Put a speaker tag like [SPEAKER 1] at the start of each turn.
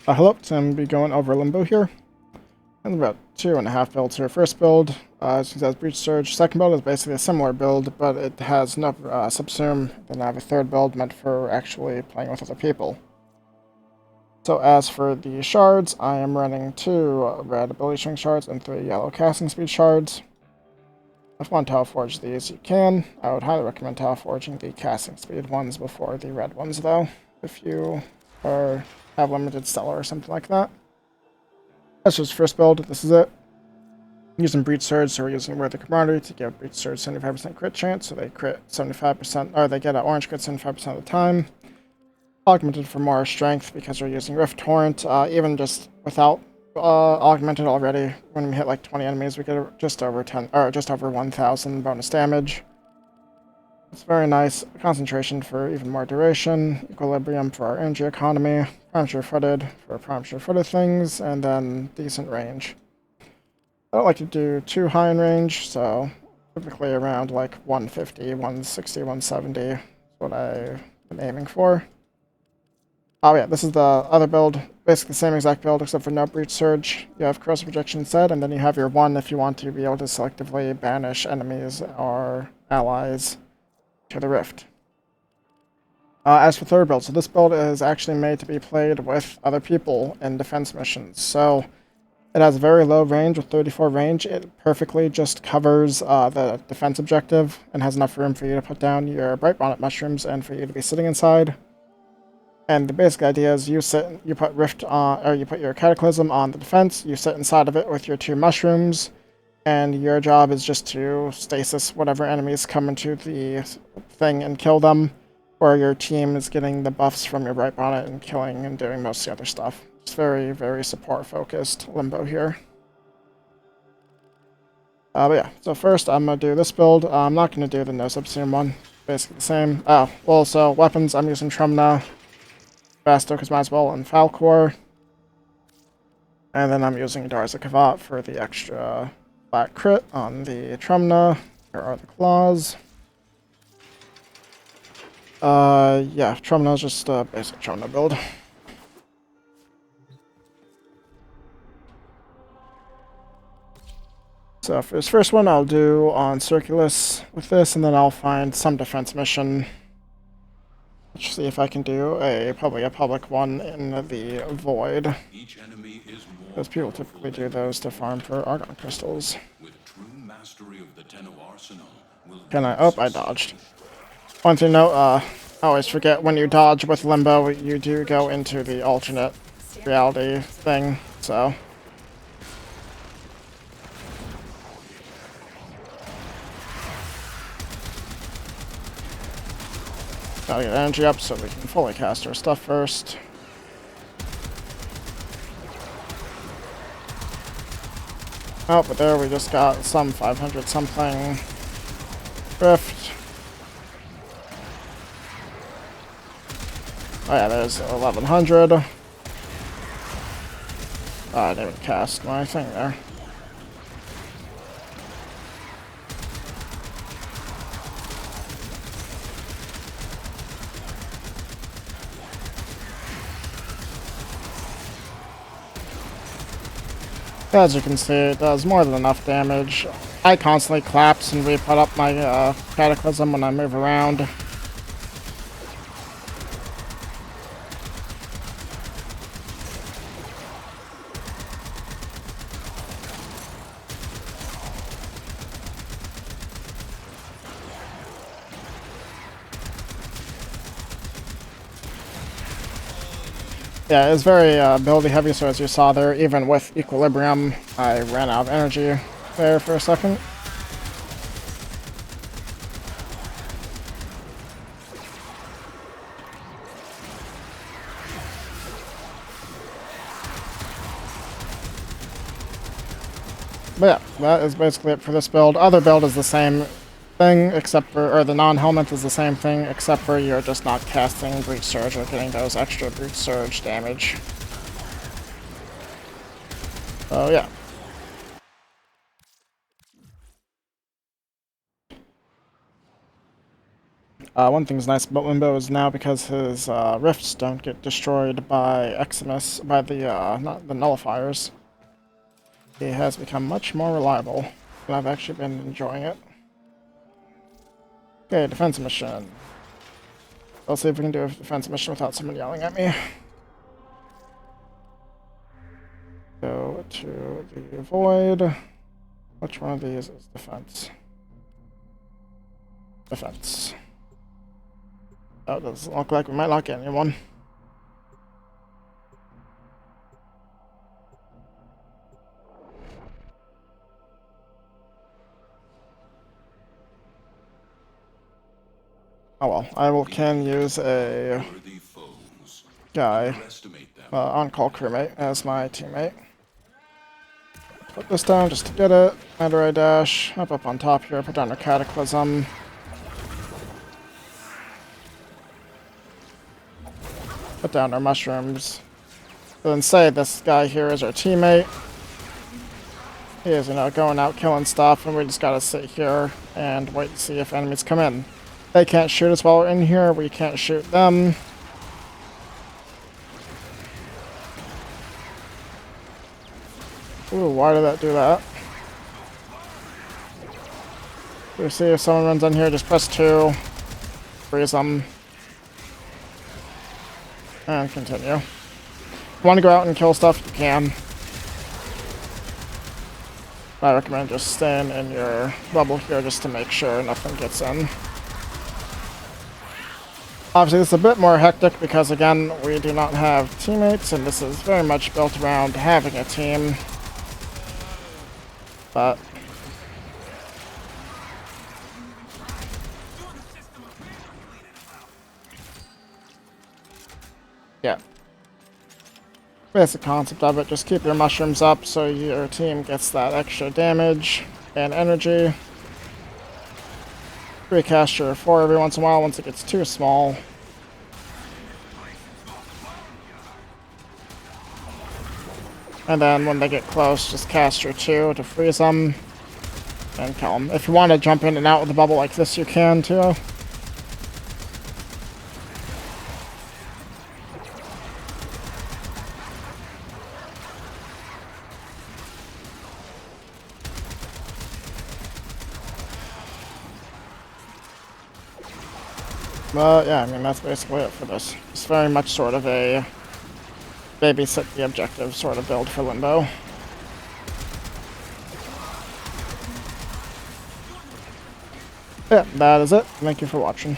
[SPEAKER 1] Hello, so I'm going to be going over Limbo here. And about 2.5 builds here. First build, as you can see, has Breach Surge. Second build is basically a similar build, but it has no subsume. Then I have a third build meant for actually playing with other people. So as for the shards, I am running 2 red ability string shards and 3 yellow casting speed shards. If you want to forge these, you can. I would highly recommend forging the casting speed ones before the red ones, though, if you have limited stellar or something like that. That's just first build. This is it. Using Breach Surge, so we're using Worthy Camaraderie to give Breach Surge 75% crit chance, so they crit 75%, or they get an orange crit 75% of the time. Augmented for more strength because we're using Rift Torrent. Even just without augmented already, when we hit like 20 enemies, we get just over 1,000 bonus damage. It's very nice. Concentration for even more duration. Equilibrium for our energy economy. Prime Sure-Footed for prime sure-footed things, and then decent range. I don't like to do too high in range, so typically around like 150, 160, 170 is what I've been aiming for. Oh yeah, this is the other build. Basically the same exact build except for no Breach Surge. You have Corrosive Projection instead, and then you have your 1 if you want to be able to selectively banish enemies or allies to the Rift. As for third build, so this build is actually made to be played with other people in defense missions. So it has very low range with 34 range. It perfectly just covers the defense objective and has enough room for you to put down your Bright Bonnet mushrooms and for you to be sitting inside. And the basic idea is you put Rift on, or you put your Cataclysm on the defense, you sit inside of it with your 2 mushrooms, and your job is just to stasis whatever enemies come into the thing and kill them, or your team is getting the buffs from your Bright Bonnet and killing and doing most of the other stuff. It's very, very support-focused Limbo here. But yeah, so first I'm going to do this build. I'm not going to do the no subsume one. Basically the same. Oh, well, so weapons, I'm using Trumna, Vasto Cosmazbol, and Falcor. And then I'm using Darza Kavat for the extra flat crit on the Trumna. Here are the claws. Yeah, Trumna is just a basic Trumna build. So for this first one, I'll do on Circulus with this, and then I'll find some defense mission. Let's see if I can do probably a public one in the Void. Because people typically do those to farm for Argon crystals. Can I? Oh, I dodged. One thing to note, I always forget when you dodge with Limbo, you do go into the alternate reality thing, so. Gotta get energy up so we can fully cast our stuff first. Oh, but there we just got some 500 something Rift. Oh yeah, there's 1100. Oh, I didn't even cast my thing there. As you can see, it does more than enough damage. I constantly collapse and re-put up my Cataclysm when I move around. Yeah, it's very ability heavy, so as you saw there, even with Equilibrium, I ran out of energy there for a second. But yeah, that is basically it for this build. Other build is the same thing, except for, or the non-helmet is the same thing, except for you're just not casting Breach Surge or getting those extra Breach Surge damage. So yeah. One thing's nice about Limbo is now because his rifts don't get destroyed by Eximus, by the not the nullifiers. He has become much more reliable, and I've actually been enjoying it. Okay, defense mission. Let's see if we can do a defense mission without someone yelling at me. Go to the void. Which one of these is defense? Defense. Oh, it doesn't look like we might not get anyone. Oh well, can use a guy, on-call crewmate as my teammate. Put this down just to get it. Netherite dash. Up on top here. Put down a cataclysm. Put down our mushrooms. Then say this guy here is our teammate. He is, going out killing stuff, and we just gotta sit here and wait to see if enemies come in. They can't shoot us while we're in here. We can't shoot them. Ooh, why did that do that? We see if someone runs in here, just press 2. Freeze them. And continue. If you want to go out and kill stuff, you can. I recommend just staying in your bubble here just to make sure nothing gets in. Obviously, this is a bit more hectic because, again, we do not have teammates, and this is very much built around having a team. But yeah, basic concept of it, just keep your mushrooms up so your team gets that extra damage and energy. Recast your 4 every once in a while once it gets too small. And then when they get close, just cast your 2 to freeze them and kill them. If you want to jump in and out with the bubble like this, you can too. But yeah, I mean, that's basically it for this. It's very much sort of a babysit the objective sort of build for Limbo. Yeah, that is it. Thank you for watching.